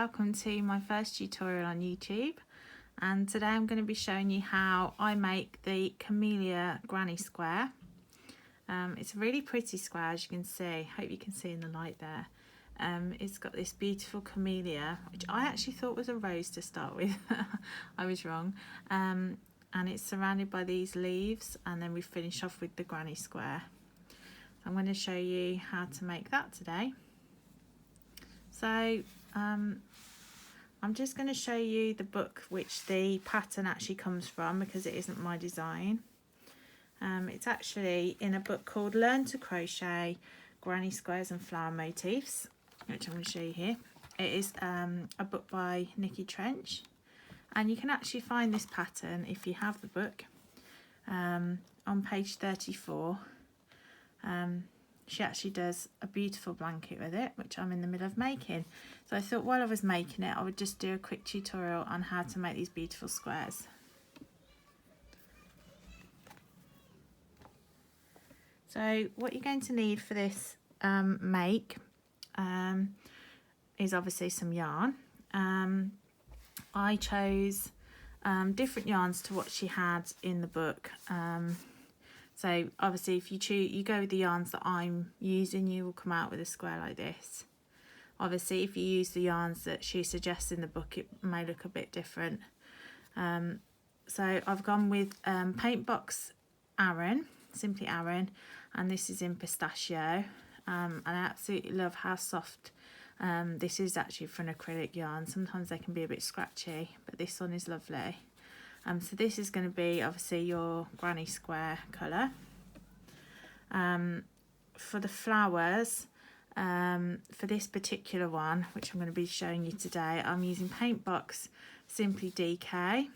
welcome to my first tutorial on YouTube, and today I'm going to be showing you how I make the Camellia granny square. It's a really pretty square, as you can see. Hope you can see in the light there. It's got this beautiful camellia, which I actually thought was a rose to start with. I was wrong. And it's surrounded by these leaves, and then we finish off with the granny square. I'm going to show you how to make that today. So I'm just going to show you the book which the pattern actually comes from, because it isn't my design. It's actually in a book called Learn to Crochet Granny Squares and Flower Motifs, which I'm going to show you here. It is a book by Nikki Trench, and you can actually find this pattern if you have the book on page 34. She actually does a beautiful blanket with it, which I'm in the middle of making. So I thought while I was making it, I would just do a quick tutorial on how to make these beautiful squares. So what you're going to need for this make is obviously some yarn. I chose different yarns to what she had in the book. So obviously if you go with the yarns that I'm using, you will come out with a square like this. Obviously if you use the yarns that she suggests in the book, it may look a bit different. So I've gone with Paintbox Aran, Simply Aran, and this is in pistachio. And I absolutely love how soft this is actually for an acrylic yarn. Sometimes they can be a bit scratchy, but this one is lovely. So this is going to be obviously your granny square colour. For the flowers, for this particular one, which I'm going to be showing you today, I'm using Paintbox Simply DK,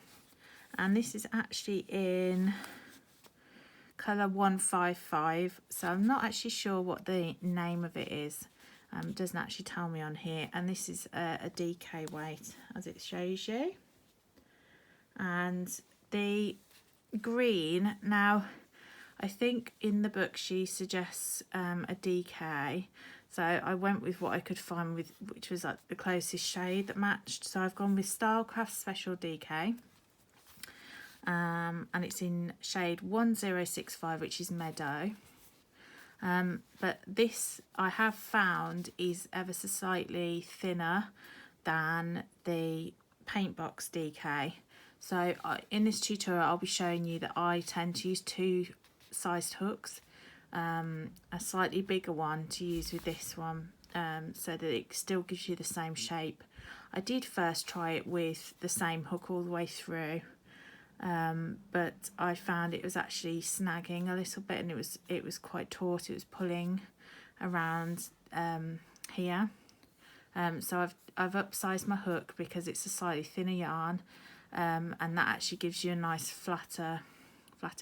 and this is actually in colour 155, so I'm not actually sure what the name of it is. It doesn't actually tell me on here, and this is a DK weight as it shows you. And the green, now I think in the book she suggests a DK, so I went with what I could find, with which was like the closest shade that matched. So I've gone with Stylecraft Special DK, and it's in shade 1065, which is Meadow. But this I have found is ever so slightly thinner than the Paintbox DK. So in this tutorial I'll be showing you that I tend to use two sized hooks, a slightly bigger one to use with this one, so that it still gives you the same shape. I did first try it with the same hook all the way through, but I found it was actually snagging a little bit, and it was quite taut. It was pulling around here. So I've upsized my hook because it's a slightly thinner yarn, and that actually gives you a nice flatter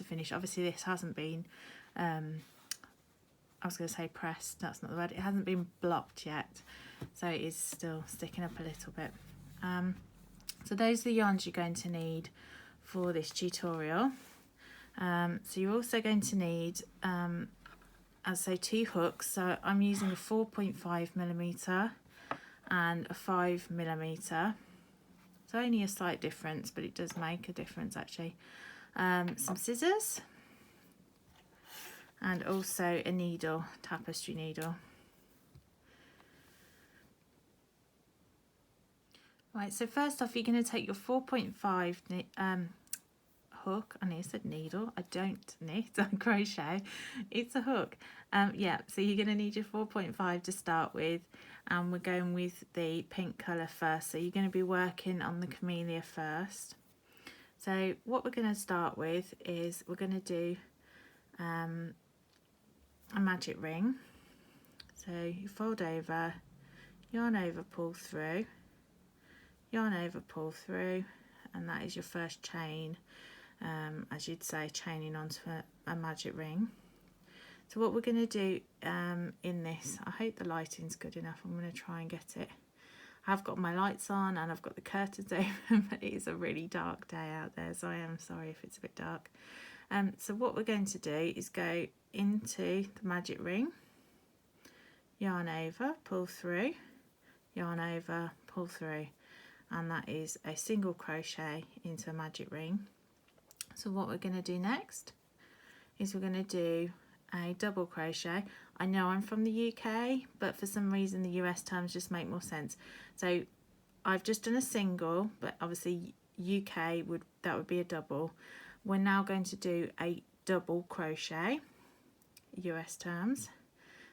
finish. Obviously this hasn't been I was going to say pressed, that's not the word, it hasn't been blocked yet, so it is still sticking up a little bit. So those are the yarns you're going to need for this tutorial. So you're also going to need, as I say, two hooks. So I'm using a 4.5mm and a 5mm. So only a slight difference, but it does make a difference actually. Some scissors, and also a needle, tapestry needle. Right, so first off, you're going to take your 4.5 hook. I nearly said needle. I don't knit, I crochet. It's a hook. Yeah, so you're going to need your 4.5 to start with, and we're going with the pink colour first. So you're going to be working on the camellia first. So what we're going to start with is we're going to do a magic ring. So you fold over, yarn over, pull through, yarn over, pull through, and that is your first chain, as you'd say, chaining onto a magic ring. So what we're going to do in this, I hope the lighting's good enough, I'm going to try and get it. I've got my lights on and I've got the curtains open, but it is a really dark day out there, so I am sorry if it's a bit dark. So what we're going to do is go into the magic ring, yarn over, pull through, yarn over, pull through, and that is a single crochet into a magic ring. So what we're going to do next is we're going to do a double crochet. I know I'm from the UK, but for some reason the US terms just make more sense. So I've just done a single, but obviously UK would be a double. We're now going to do a double crochet, US terms.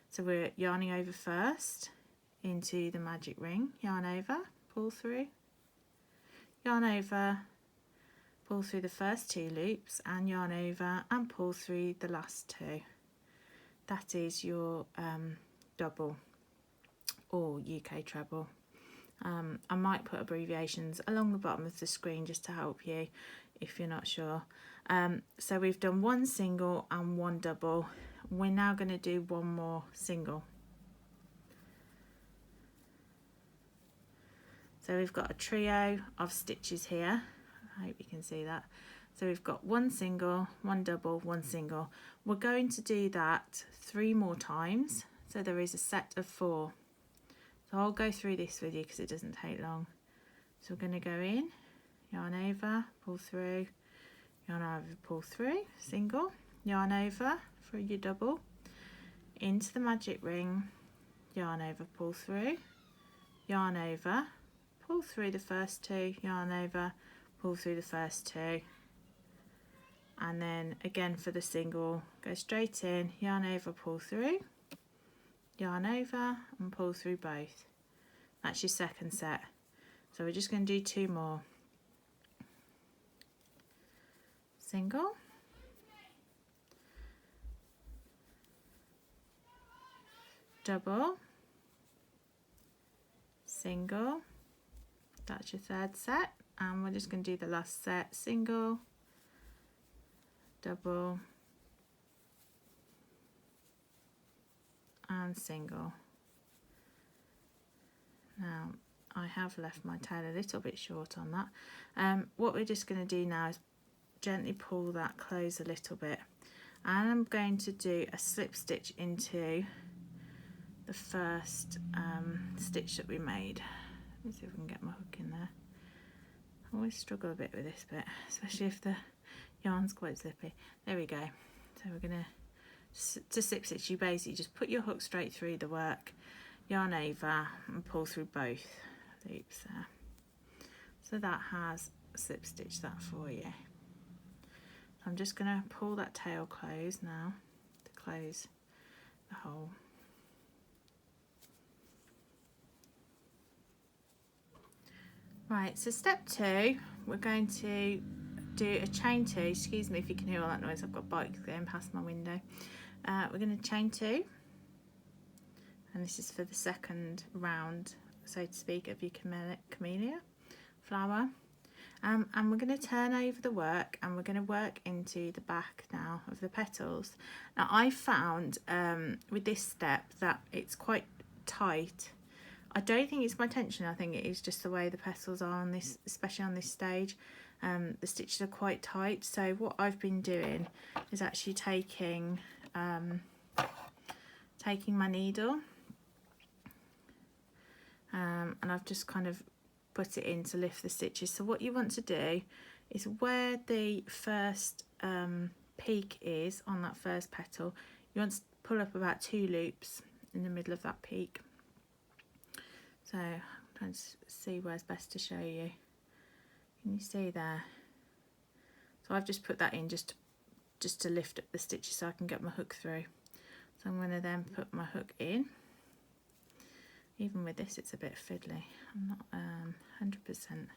So we're yarning over first into the magic ring, yarn over, pull through, yarn over, pull through the first 2 loops, and yarn over and pull through the last 2. That is your double or UK treble. I might put abbreviations along the bottom of the screen just to help you if you're not sure. So we've done 1 single and 1 double. We're now going to do 1 more single. So we've got a trio of stitches here. I hope you can see that. So we've got 1 single, 1 double, 1 single. We're going to do that 3 more times. So there is a set of 4. So I'll go through this with you because it doesn't take long. So we're going to go in, yarn over, pull through, yarn over, pull through, single, yarn over for your double, into the magic ring, yarn over, pull through, yarn over, pull through the first 2, yarn over, pull through the first 2, and then again for the single, go straight in, yarn over, pull through, yarn over and pull through both. That's your second set. So we're just going to do 2 more. Single, double, single, that's your third set, and we're just going to do the last set, single, double and single. Now I have left my tail a little bit short on that. What we're just going to do now is gently pull that close a little bit, and I'm going to do a slip stitch into the first stitch that we made. Let me see if we can get my hook in there. I always struggle a bit with this bit, especially if the yarn's quite slippy. There we go. So we're going to slip stitch, you basically just put your hook straight through the work, yarn over and pull through both loops there. So that has slip stitched that for you. I'm just going to pull that tail close now to close the hole. Right, so step 2, we're going to do a chain 2. Excuse me if you can hear all that noise, I've got bikes going past my window. We're going to chain 2, and this is for the second round, so to speak, of your Camellia flower. And we're going to turn over the work, and we're going to work into the back now of the petals. Now I found with this step that it's quite tight. I don't think it's my tension, I think it is just the way the petals are on this, especially on this stage. The stitches are quite tight, so what I've been doing is actually taking my needle and I've just kind of put it in to lift the stitches. So what you want to do is where the first peak is on that first petal, you want to pull up about 2 loops in the middle of that peak. So I'm trying to see where's best to show you. Can you see there? So I've just put that in just to lift up the stitches so I can get my hook through. So I'm going to then put my hook in. Even with this it's a bit fiddly. I'm not 100%.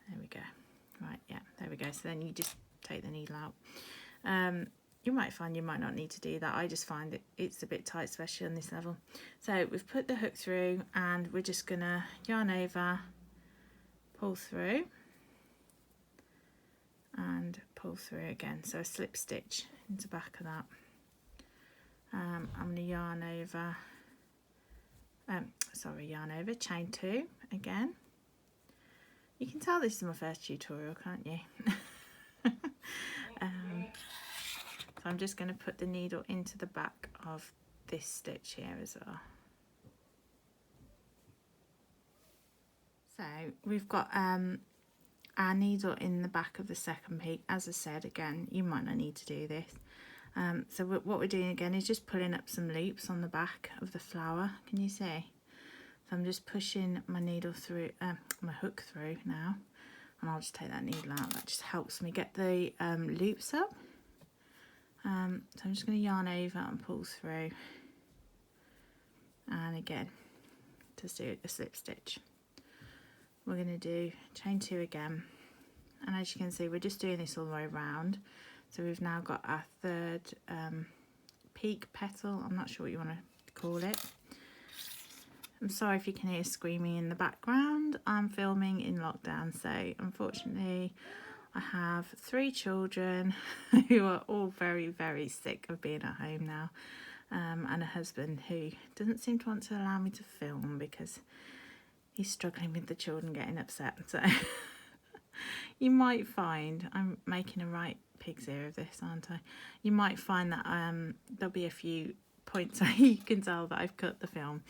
There we go. Right, yeah, there we go. So then you just take the needle out. You might find you might not need to do that. I just find it's a bit tight, especially on this level. So we've put the hook through and we're just going to yarn over, pull through and pull through again. So a slip stitch into the back of that. I'm going to yarn over, yarn over, chain 2 again. You can tell this is my first tutorial, can't you? So I'm just going to put the needle into the back of this stitch here as well. So we've got our needle in the back of the second peak. As I said, again, you might not need to do this. So what we're doing again is just pulling up some loops on the back of the flower. Can you see? So I'm just pushing my needle through, my hook through now, and I'll just take that needle out. That just helps me get the loops up. So I'm just going to yarn over and pull through, and again, just do a slip stitch. We're going to do chain 2 again, and as you can see, we're just doing this all the way around. So we've now got our third peak petal. I'm not sure what you want to call it. I'm sorry if you can hear screaming in the background. I'm filming in lockdown, so unfortunately I have 3 children who are all very, very sick of being at home now, and a husband who doesn't seem to want to allow me to film because he's struggling with the children getting upset. So you might find I'm making a right pig's ear of this, aren't I? You might find that there'll be a few points where you can tell that I've cut the film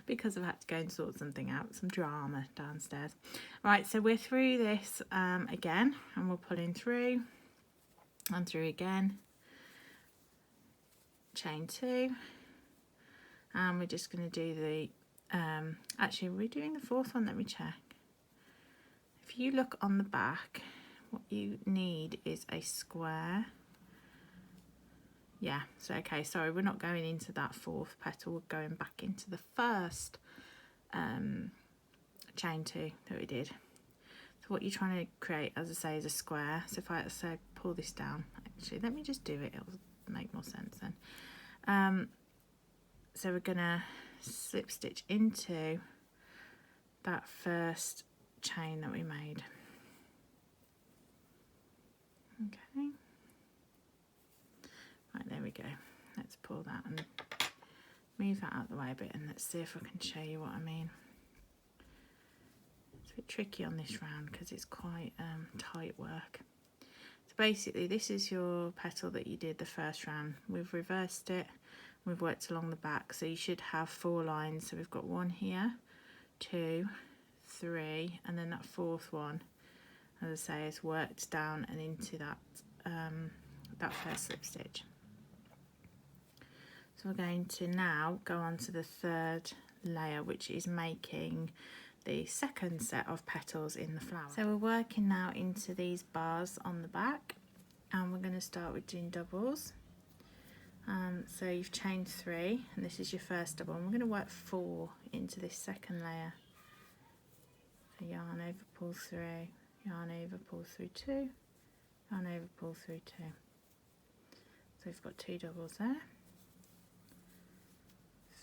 because I've had to go and sort something out, some drama downstairs. Right, so we're through this again, and we're pulling through and through again, chain 2, and we're just going to do the actually we're doing the 4th one. Let me check. If you look on the back, what you need is a square. Yeah, so okay, sorry, we're not going into that 4th petal, we're going back into the first chain 2 that we did. So what you're trying to create, as I say, is a square. So if I say pull this down, actually let me just do it, it'll make more sense then. So we're gonna slip stitch into that first chain that we made. Okay, right, there we go. Let's pull that and move that out of the way a bit, and let's see if I can show you what I mean. It's a bit tricky on this round because it's quite tight work. So basically this is your petal that you did the first round. We've reversed it, we've worked along the back, so you should have 4 lines. So we've got 1 here, 2, 3, and then that 4th one, as I say, is worked down and into that that first slip stitch. So we're going to now go on to the 3rd layer, which is making the 2nd set of petals in the flower. So we're working now into these bars on the back, and we're going to start with doing doubles. So you've chained 3, and this is your first double, and we're going to work 4 into this 2nd layer. So yarn over, pull through, yarn over, pull through 2, yarn over, pull through 2. So we've got 2 doubles there,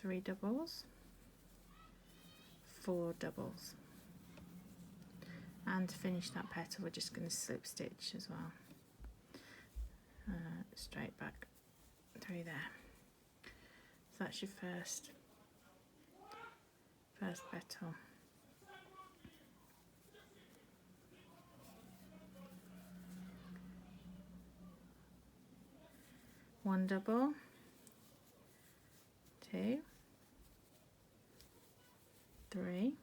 3 doubles, 4 doubles, and to finish that petal we're just going to slip stitch as well, straight back through there. So that's your first petal. One double, 2, 3,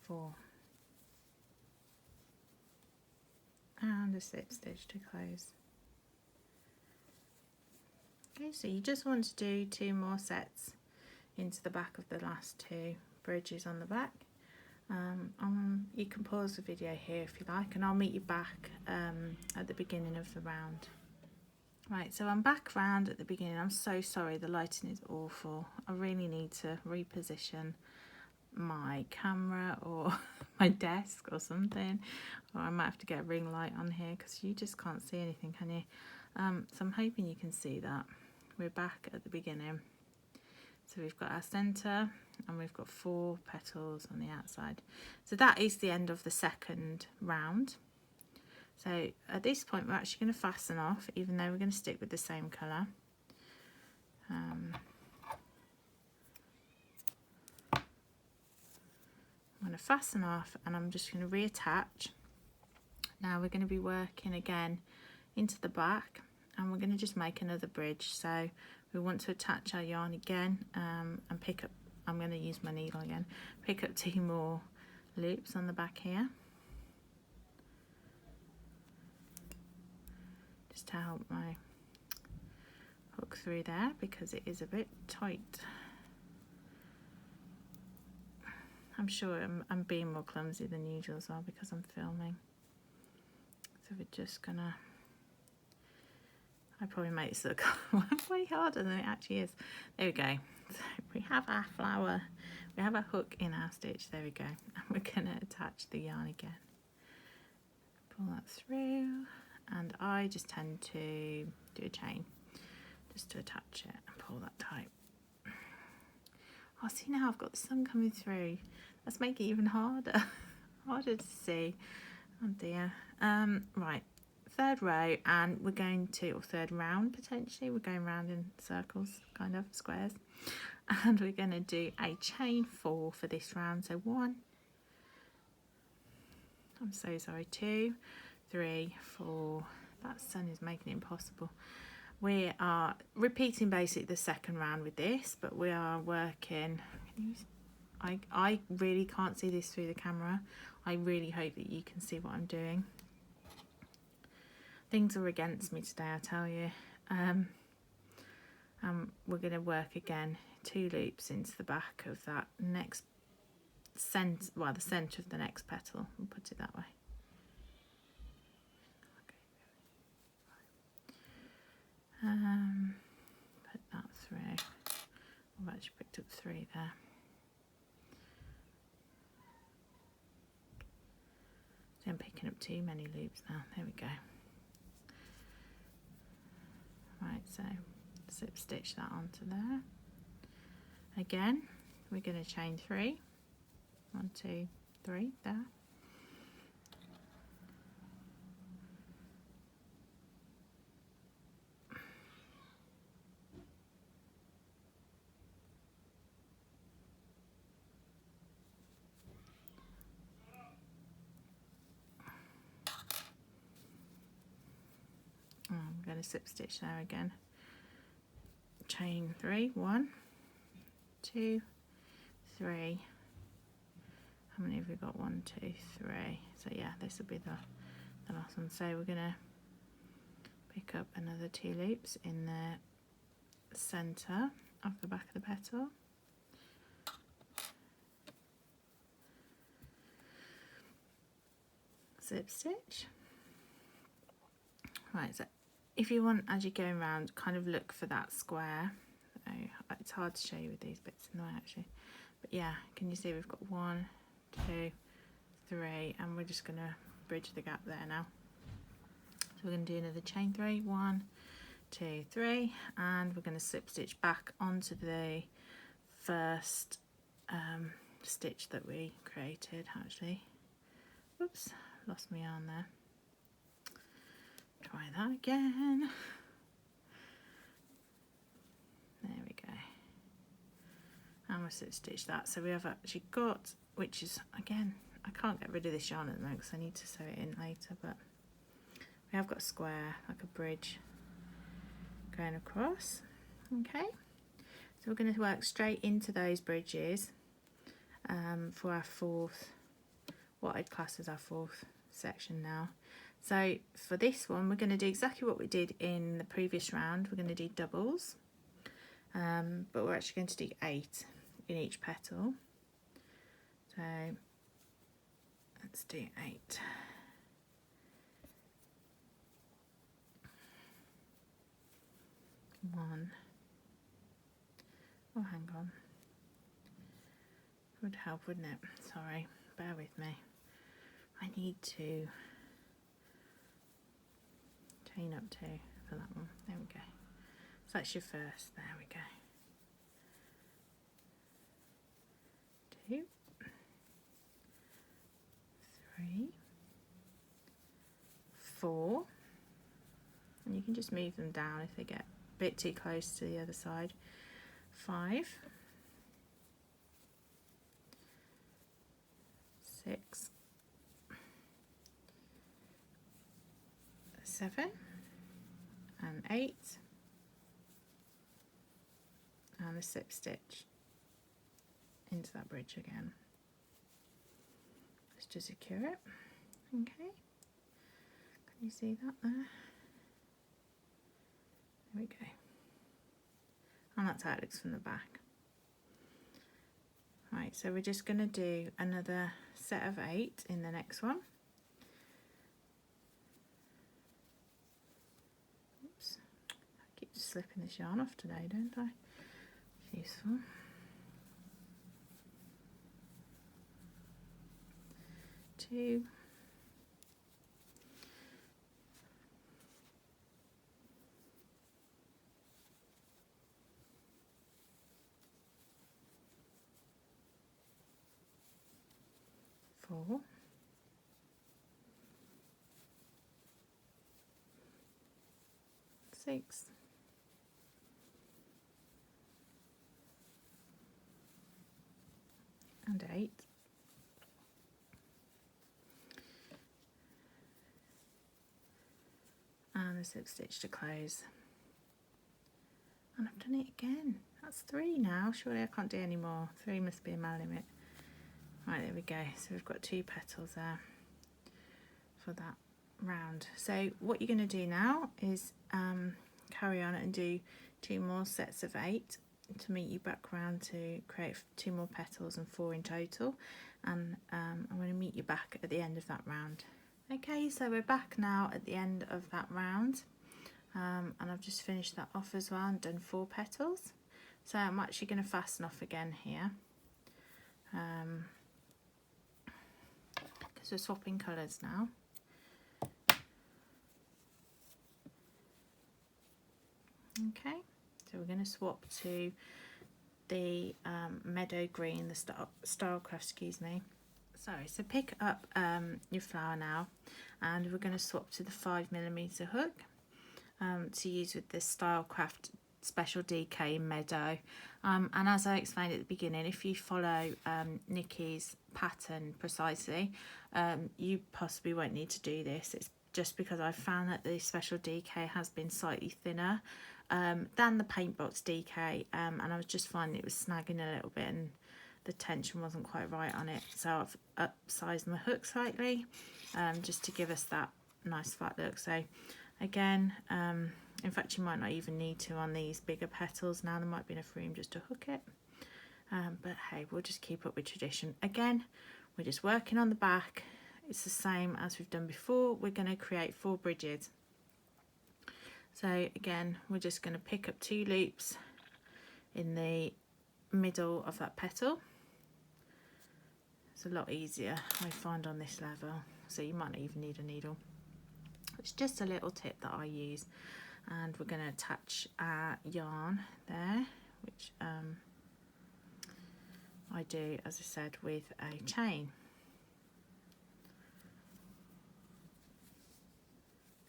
4, and a slip stitch to close. Okay, so you just want to do 2 more sets into the back of the last 2 bridges on the back. You can pause the video here if you like, and I'll meet you back at the beginning of the round. Right, so I'm back round at the beginning. I'm so sorry, the lighting is awful. I really need to reposition my camera or my desk or something, or I might have to get a ring light on here because you just can't see anything, can you? So I'm hoping you can see that. We're back at the beginning. So we've got our centre, and we've got 4 petals on the outside. So that is the end of the 2nd round. So at this point we're actually going to fasten off, even though we're going to stick with the same colour. I'm going to fasten off, and I'm just going to reattach. Now we're going to be working again into the back, and we're going to just make another bridge. So we want to attach our yarn again and pick up I'm going to use my needle again. Pick up 2 more loops on the back here, just to help my hook through there because it is a bit tight. I'm sure I'm being more clumsy than usual as well because I'm filming. So we're just gonna, I probably make this look way harder than it actually is. There we go. So we have our flower, we have a hook in our stitch, there we go. And we're gonna attach the yarn again. Pull that through, and I just tend to do a chain just to attach it and pull that tight. Oh, see, now I've got the sun coming through. Let's make it even harder. Harder to see. Oh dear. Right, 3rd row, and we're going to, or 3rd round potentially, we're going round in circles, kind of squares, and we're going to do a chain 4 for this round. So 1, I'm so sorry, 2, 3, 4. That sun is making it impossible. We are repeating basically the 2nd round with this, but we are working, I really can't see this through the camera. I really hope that you can see what I'm doing. Things are against me today, I tell you. We're going to work again 2 loops into the back of that next centre, well, the centre of the next petal, we'll put it that way. Put that through. I've actually picked up 3 there. So I'm picking up too many loops now. There we go. Right, so slip stitch that onto there. Again, we're going to chain 3. 1, 2, 3 there. I'm going to slip stitch there again. Chain 3, 1, 2, 3. How many have we got? 1, 2, 3. So yeah, this will be the last one. So we're going to pick up another 2 loops in the centre of the back of the petal. Slip stitch. Right, so if you want, as you're going around, kind of look for that square. Oh, it's hard to show you with these bits in the way actually, but yeah, can you see we've got 1, 2, 3, and we're just going to bridge the gap there now. So we're going to do another chain 3, 1, 2, 3, and we're going to slip stitch back onto the first stitch that we created actually. Oops, lost my yarn there. Try that again. There we go. And we'll slip stitch that. So we have actually got, which is, again, I can't get rid of this yarn at the moment because I need to sew it in later, but we have got a square, like a bridge going across. Okay, so we're going to work straight into those bridges for our 4th, what I'd class as our 4th section now. So for this one, we're going to do exactly what we did in the previous round. We're going to do doubles, but we're actually going to do 8 in each petal. So let's do 8. One. Oh, hang on. Would help, wouldn't it? Sorry, bear with me. I need to chain up 2 for that one. There we go. So that's your first. There we go. 2, 3, 4, and you can just move them down if they get a bit too close to the other side. 5, 6, 7, and 8, and a slip stitch into that bridge again, just to secure it. Okay, can you see that there? There we go. And that's how it looks from the back. Right, so we're just going to do another set of 8 in the next one. Oops, I keep slipping this yarn off today, don't I? It's useful. 2, 4, 6, 8, and a slip stitch to close. And I've done it again. That's 3 now. Surely I can't do any more. 3 must be my limit. Right, there we go. So we've got 2 petals there for that round. So what you're going to do now is carry on and do 2 more sets of 8 to meet you back round to create 2 more petals and 4 in total. And I'm going to meet you back at the end of that round. Okay, so we're back now at the end of that round, and I've just finished that off as well and done 4 petals. So I'm actually going to fasten off again here, because we're swapping colours now. Okay, so we're going to swap to the meadow green, the Stylecraft, excuse me. Sorry, so pick up your flower now, and we're going to swap to the 5mm hook to use with this Stylecraft Special DK Meadow. And as I explained at the beginning, if you follow Nikki's pattern precisely, you possibly won't need to do this. It's just because I've found that the Special DK has been slightly thinner than the Paintbox DK, and I was just finding it was snagging a little bit and the tension wasn't quite right on it, so I've upsized my hook slightly just to give us that nice flat look. So again, in fact you might not even need to on these bigger petals now, there might be enough room just to hook it, but hey, we'll just keep up with tradition. Again, we're just working on the back. It's the same as we've done before. We're going to create 4 bridges. So again, we're just going to pick up 2 loops in the middle of that petal. It's a lot easier, I find, on this level, so you might not even need a needle. It's just a little tip that I use. And we're going to attach our yarn there, which I do, as I said, with a chain.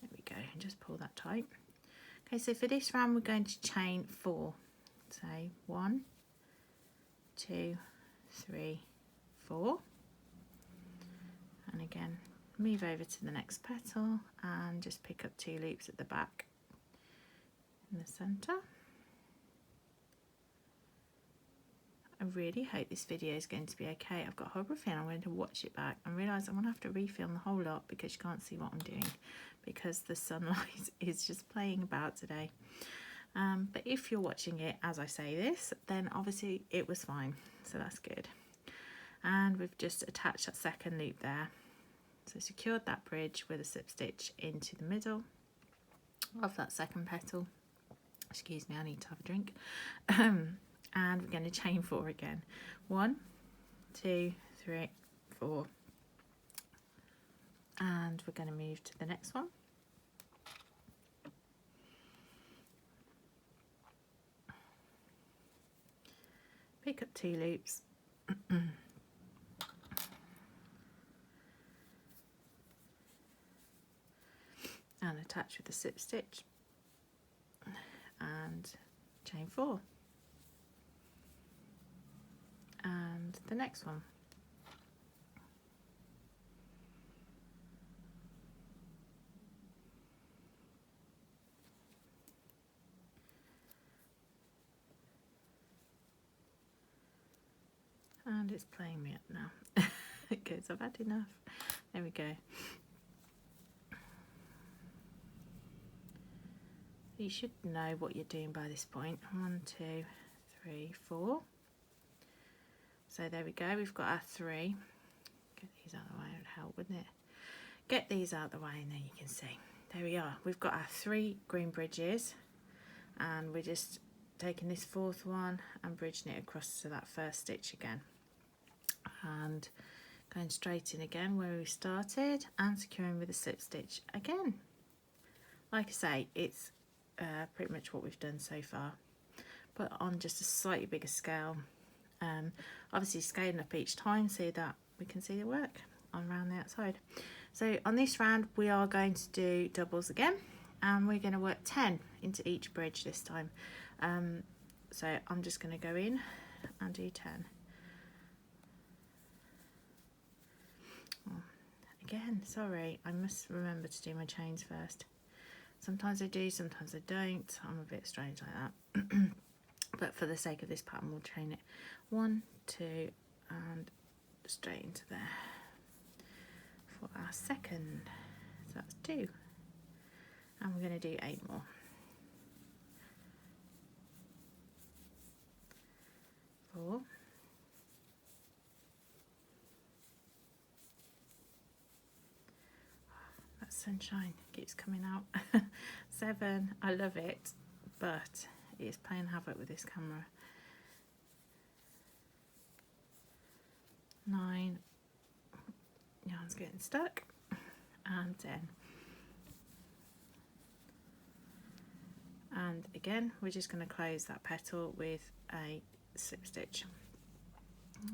There we go, and just pull that tight. Okay, so for this round we're going to chain 4. So 1, 2, 3, 4, and again move over to the next petal and just pick up 2 loops at the back in the center. I really hope this video is going to be okay. I've got a horrible feeling I'm going to watch it back and realise I'm going to have to refilm the whole lot because you can't see what I'm doing because the sunlight is just playing about today. But if you're watching it as I say this, then obviously it was fine, so that's good. And we've just attached that second loop there, so secured that bridge with a slip stitch into the middle of that second petal. Excuse me, I need to have a drink. And we're going to chain 4 again. 1, 2, 3, 4, and we're going to move to the next one. Pick up 2 loops and attach with the slip stitch and chain 4, and the next one. and it's playing me up now because I've had enough. There we go. You should know what you're doing by this point. 1, 2, 3, 4. So there we go, we've got our 3. Get these out of the way, it would help, wouldn't it? Get these out of the way and then you can see. There we are, we've got our 3 green bridges, and we're just taking this 4th one and bridging it across to that first stitch again. And going straight in again where we started and securing with a slip stitch again. Like I say, it's pretty much what we've done so far, but on just a slightly bigger scale. Obviously scaling up each time so that we can see the work on around the outside. So on this round we are going to do doubles again, and we're going to work 10 into each bridge this time. So I'm just going to go in and do 10. Oh, again, sorry, I must remember to do my chains first. Sometimes I do, sometimes I don't. I'm a bit strange like that. But for the sake of this pattern, we'll chain it 1, 2, and straight into there for our second. So that's 2. And we're going to do 8 more. 4. 'That sunshine keeps coming out. 7. I love it, but it's playing havoc with this camera. 9. Yarn's getting stuck. And 10. And again, we're just going to close that petal with a slip stitch.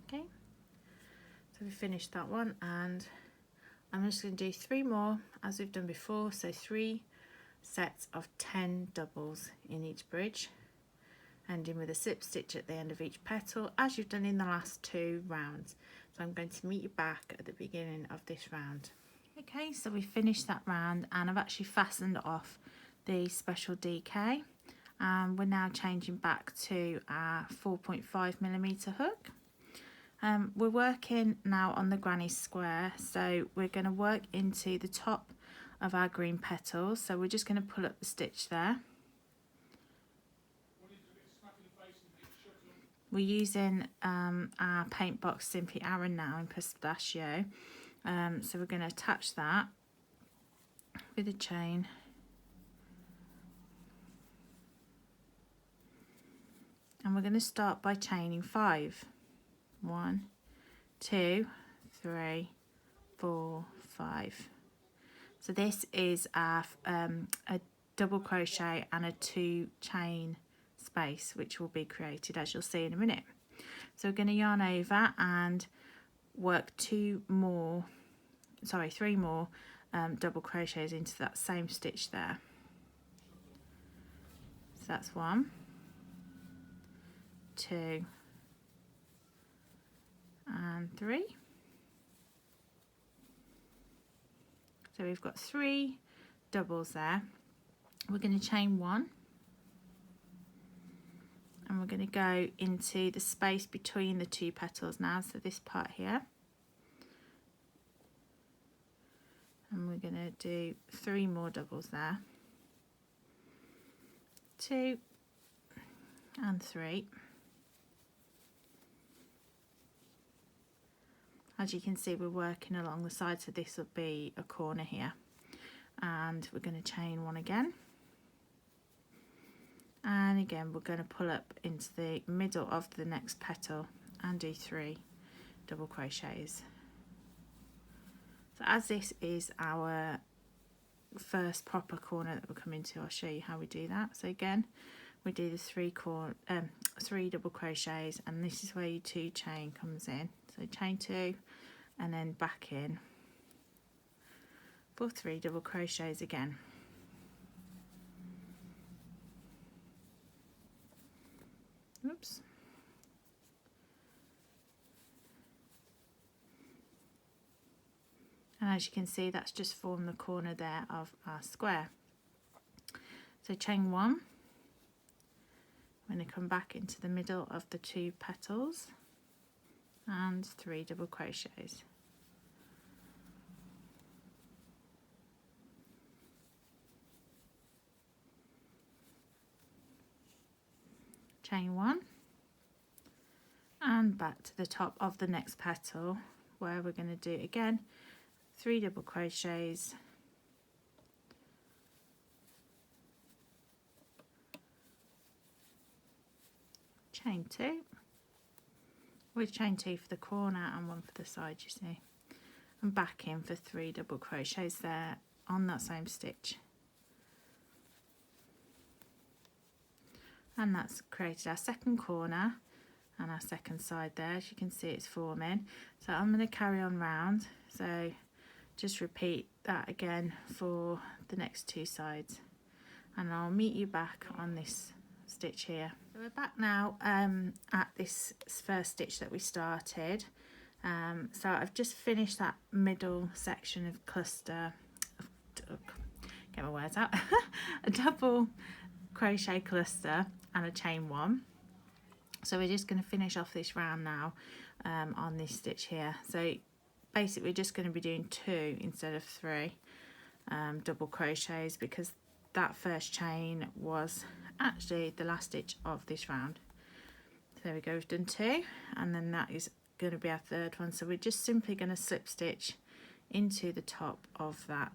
Okay, so we finished that one, and I'm just going to do 3 more as we've done before. So 3 sets of 10 doubles in each bridge, ending with a slip stitch at the end of each petal, as you've done in the last 2 rounds. So I'm going to meet you back at the beginning of this round. Okay, so we finished that round, and I've actually fastened off the special DK, and we're now changing back to our 4.5mm hook. We're working now on the granny square, so we're going to work into the top of our green petals. So we're just going to pull up the stitch there. We're using our paint box Simply Aran now in pistachio, so we're going to attach that with a chain. And we're going to start by chaining 5. 1, 2, 3, 4, 5. So this is our a double crochet and a 2 chain space, which will be created as you'll see in a minute. So we're going to yarn over and work 3 more double crochets into that same stitch there. So that's 1, 2, and 3. So we've got 3 doubles there. We're going to chain 1, and we're going to go into the space between the 2 petals now, so this part here, and we're going to do 3 more doubles there. 2 and 3. As you can see, we're working along the side, so this will be a corner here. And we're going to chain 1 again. And again, we're going to pull up into the middle of the next petal and do 3 double crochets. So as this is our first proper corner that we're coming to, I'll show you how we do that. So again, we do the 3 double crochets, and this is where your 2 chain comes in. So chain 2 and then back in for 3 double crochets again. Oops. And as you can see, that's just formed the corner there of our square. So chain 1. I'm going to come back into the middle of the 2 petals and 3 double crochets. Chain 1 and back to the top of the next petal, where we're going to do again 3 double crochets, chain 2, with chain 2 for the corner and 1 for the side, you see, and back in for 3 double crochets there on that same stitch. And that's created our second corner and our second side there. As you can see, it's forming. So I'm going to carry on round, so just repeat that again for the next 2 sides, and I'll meet you back on this stitch here. So we're back now at this first stitch that we started. So I've just finished that middle section of cluster, get my words out, a double crochet cluster and a chain 1. So we're just going to finish off this round now on this stitch here. So basically we're just going to be doing 2 instead of 3 double crochets, because that first chain was actually the last stitch of this round. So there we go, we've done 2, and then that is going to be our third one. So we're just simply going to slip stitch into the top of that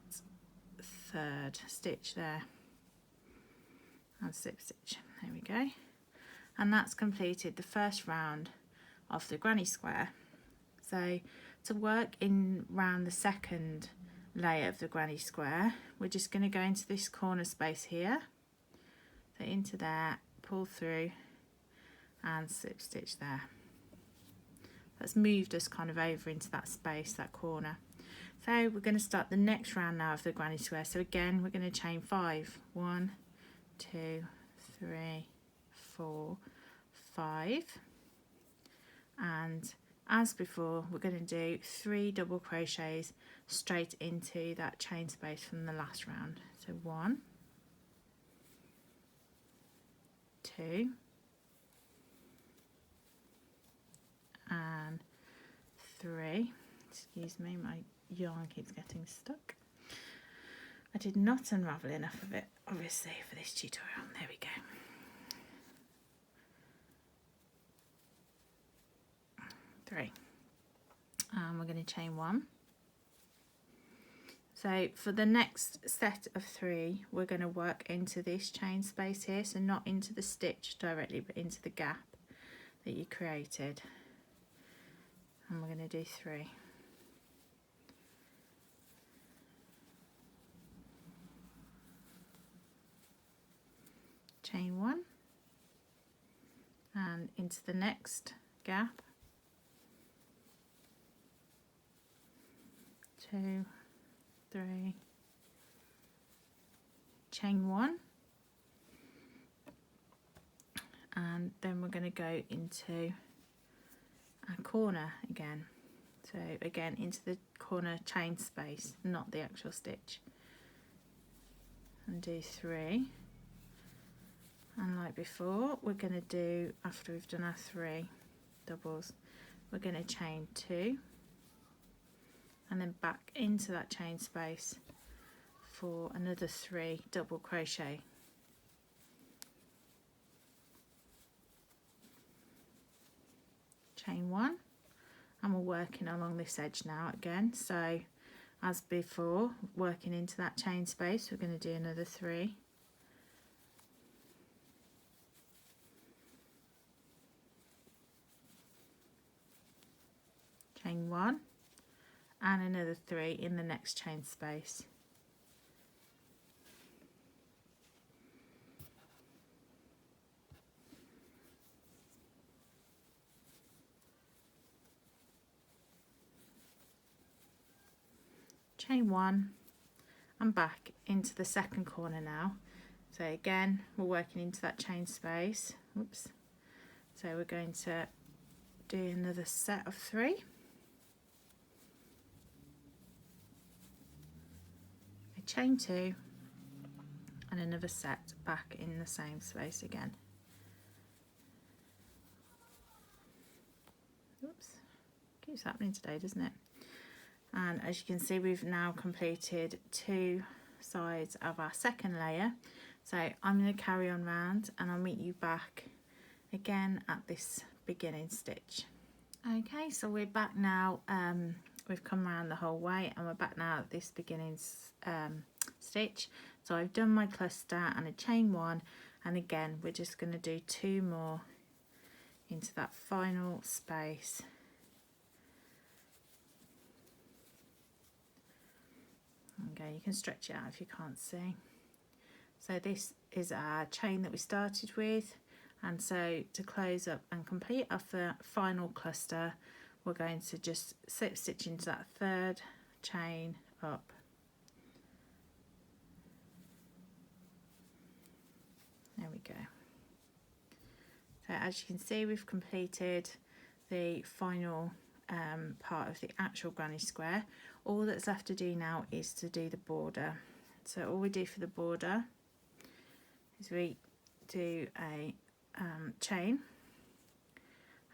third stitch there and slip stitch. There we go, and that's completed the first round of the granny square. So to work in round the second layer of the granny square, we're just going to go into this corner space here, so into there, pull through and slip stitch there. That's moved us kind of over into that space, that corner. So we're going to start the next round now of the granny square. So again, we're going to chain 5. 1, 2, 3, 4, 5, and as before, we're going to do 3 double crochets straight into that chain space from the last round. So 1, 2, and 3. Excuse me, my yarn keeps getting stuck. I did not unravel enough of it, obviously, for this tutorial. There we go. 3, and we're going to chain 1. So for the next set of 3, we're going to work into this chain space here, so not into the stitch directly, but into the gap that you created, and we're going to do 3. Chain 1 and into the next gap, 2, 3, chain 1, and then we're going to go into a corner again, so again into the corner chain space, not the actual stitch, and do 3. And like before, we're going to do, after we've done our 3 doubles, we're going to chain 2 and then back into that chain space for another 3 double crochet. Chain 1, and we're working along this edge now again. So as before, working into that chain space, we're going to do another 3. Chain 1 and another 3 in the next chain space. Chain 1 and back into the second corner now. So again, we're working into that chain space. Oops. So we're going to do another set of 3. Chain 2 and another set back in the same space again. Oops. keeps happening today, doesn't it? And as you can see, we've now completed 2 sides of our second layer. So I'm going to carry on round and I'll meet you back again at this beginning stitch. Okay, so we're back now. We've come around the whole way and we're back now at this beginning stitch. So I've done my cluster and a chain 1, and again we're just going to do 2 more into that final space. Okay, you can stretch it out if you can't see. So this is our chain that we started with, and so to close up and complete our final cluster, we're going to just slip stitch into that 3rd chain up. There we go. So as you can see, we've completed the final part of the actual granny square. All that's left to do now is to do the border. So all we do for the border is we do a chain,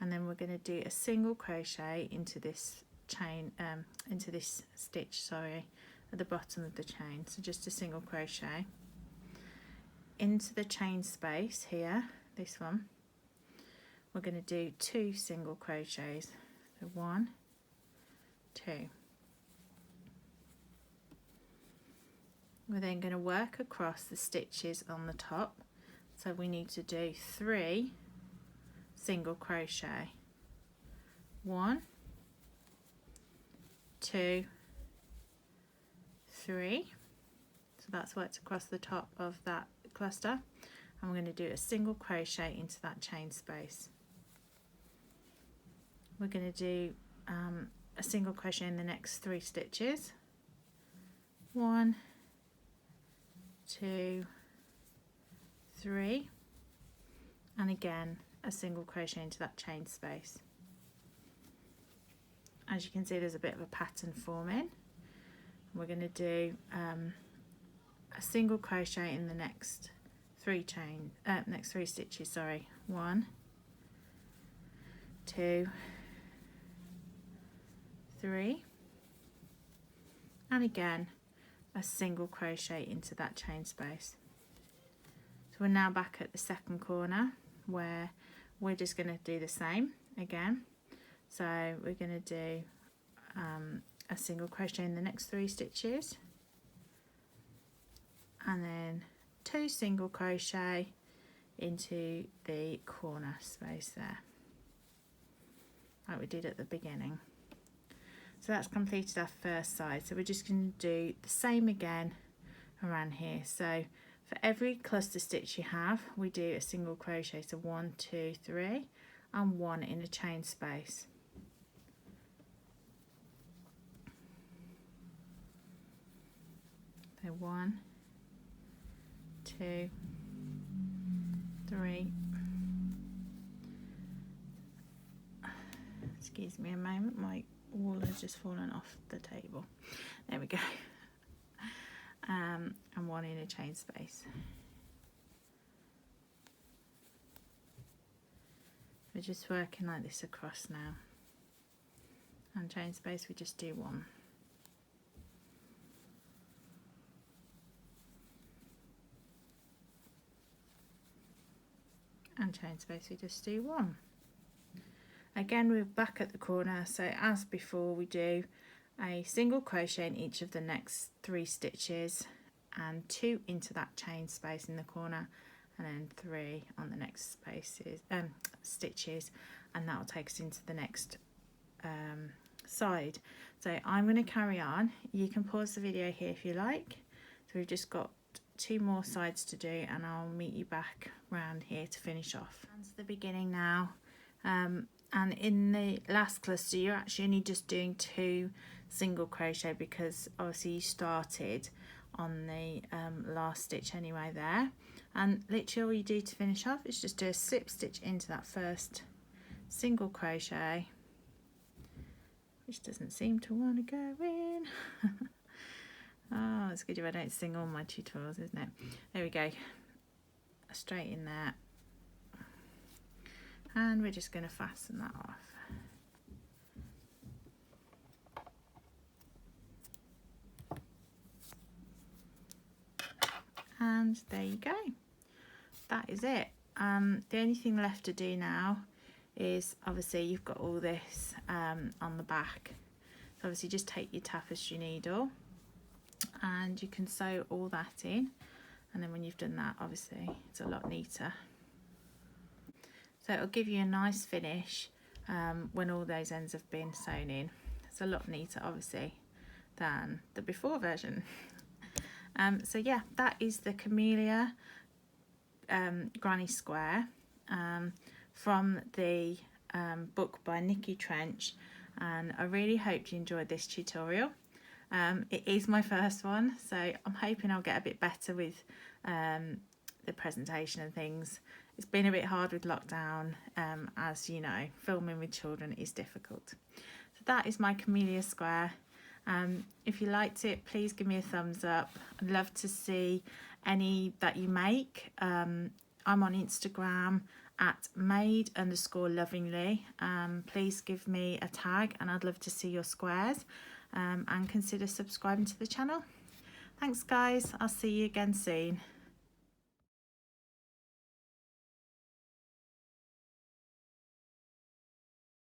and then we're going to do a single crochet into this chain, into this stitch, sorry, at the bottom of the chain. So just a single crochet into the chain space here, this one. We're going to do 2 single crochets. So 1, 2. We're then going to work across the stitches on the top. So we need to do 3 single crochet. 1, 2, 3. So that's worked across the top of that cluster. And we're going to do a single crochet into that chain space. We're going to do a single crochet in the next 3 stitches. 1, 2, 3, and again a single crochet into that chain space. As you can see, there's a bit of a pattern forming. We're going to do a single crochet in the next 3 stitches, sorry. 1, 2, 3, and again a single crochet into that chain space. So we're now back at the second corner, where we're just going to do the same again. So we're going to do a single crochet in the next 3 stitches, and then 2 single crochet into the corner space there, like we did at the beginning. So that's completed our first side. So we're just going to do the same again around here. So for every cluster stitch you have, we do a single crochet. So 1, 2, 3, and 1 in a chain space. So 1, 2, 3. Excuse me a moment, my wall has just fallen off the table. There we go. And 1 in a chain space. We're just working like this across now. And chain space, we just do 1. And chain space, we just do 1. Again, we're back at the corner, so as before, we do a single crochet in each of the next 3 stitches and 2 into that chain space in the corner, and then 3 on the next stitches, and that will take us into the next side. So I'm going to carry on. You can pause the video here if you like. So we've just got 2 more sides to do, and I'll meet you back round here to finish off. And to the beginning now. And in the last cluster, you're actually only just doing 2 single crochet, because obviously you started on the last stitch anyway there. And literally all you do to finish off is just do a slip stitch into that first single crochet, which doesn't seem to want to go in. Oh, it's good if I don't sing all my tutorials, isn't it? There we go. Straight in there. And we're just going to fasten that off. And there you go. That is it. The only thing left to do now is, obviously you've got all this on the back. So obviously just take your tapestry needle and you can sew all that in, and then when you've done that, obviously it's a lot neater. So it'll give you a nice finish when all those ends have been sewn in. It's a lot neater obviously than the before version. So yeah, that is the Camellia granny square from the book by Nikki Trench, and I really hope you enjoyed this tutorial. It is my first one, so I'm hoping I'll get a bit better with the presentation and things. It's been a bit hard with lockdown, as you know, filming with children is difficult. So that is my Camellia square. If you liked it, please give me a thumbs up. I'd love to see any that you make. I'm on Instagram at made_lovingly. Please give me a tag and I'd love to see your squares, and consider subscribing to the channel. Thanks guys, I'll see you again soon.